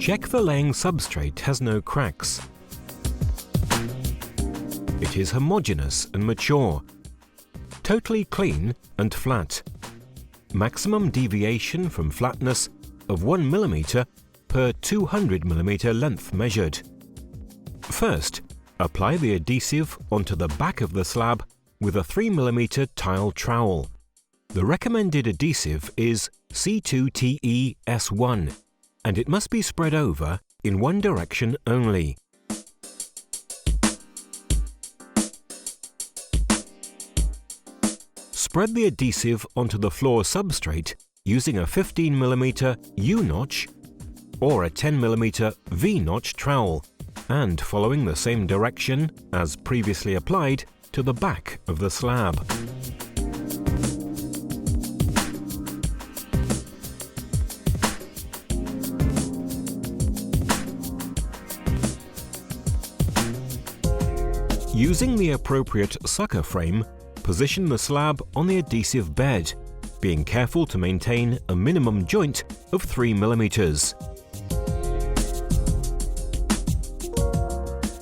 Check the laying substrate has no cracks. It is homogeneous and mature, totally clean and flat. Maximum deviation from flatness of 1 mm per 200 mm length measured. First, apply the adhesive onto the back of the slab with a 3 mm tile trowel. The recommended adhesive is C2TE-S1, and it must be spread over in one direction only. Spread the adhesive onto the floor substrate using a 15 mm U-notch or a 10 mm V-notch trowel, and following the same direction as previously applied to the back of the slab. Using the appropriate sucker frame, position the slab on the adhesive bed, being careful to maintain a minimum joint of 3 mm.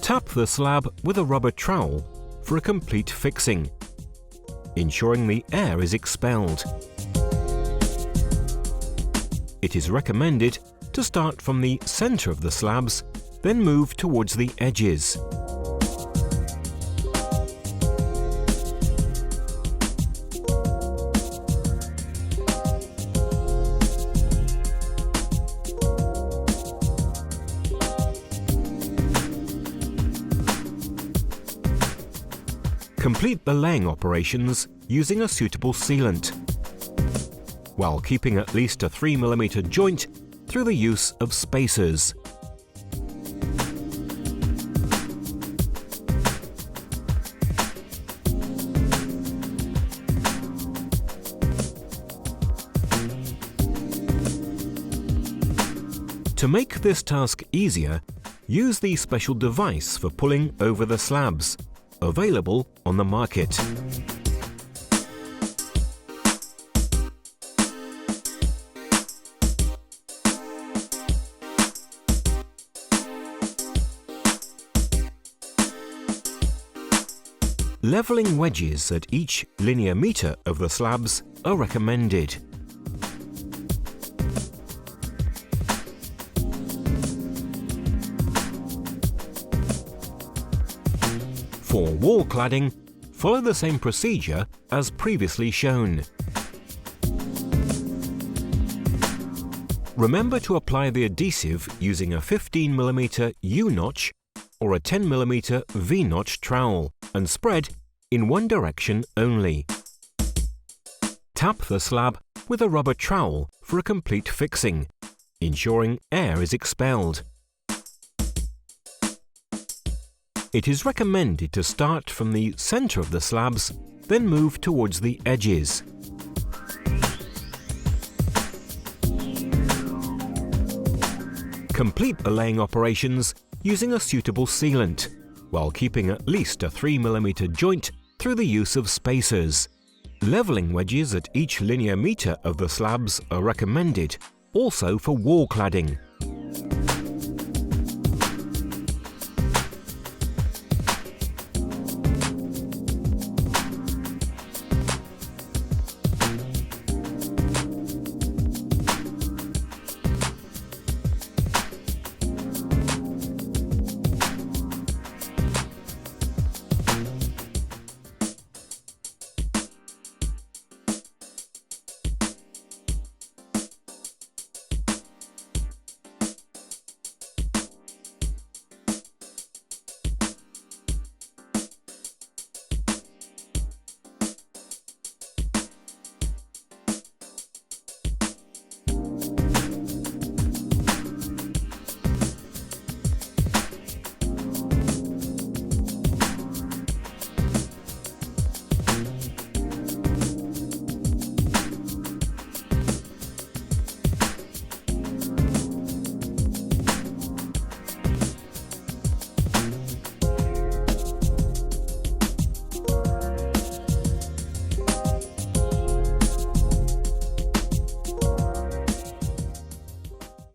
Tap the slab with a rubber trowel for a complete fixing, ensuring the air is expelled. It is recommended to start from the center of the slabs, then move towards the edges. Complete the laying operations using a suitable sealant, while keeping at least a 3 mm joint through the use of spacers. To make this task easier, use the special device for pulling over the slabs, available on the market. Leveling wedges at each linear meter of the slabs are recommended. For wall cladding, follow the same procedure as previously shown. Remember to apply the adhesive using a 15 mm U-notch or a 10 mm V-notch trowel and spread in one direction only. Tap the slab with a rubber trowel for a complete fixing, ensuring air is expelled. It is recommended to start from the center of the slabs, then move towards the edges. Complete the laying operations using a suitable sealant, while keeping at least a 3 mm joint through the use of spacers. Leveling wedges at each linear meter of the slabs are recommended, also for wall cladding.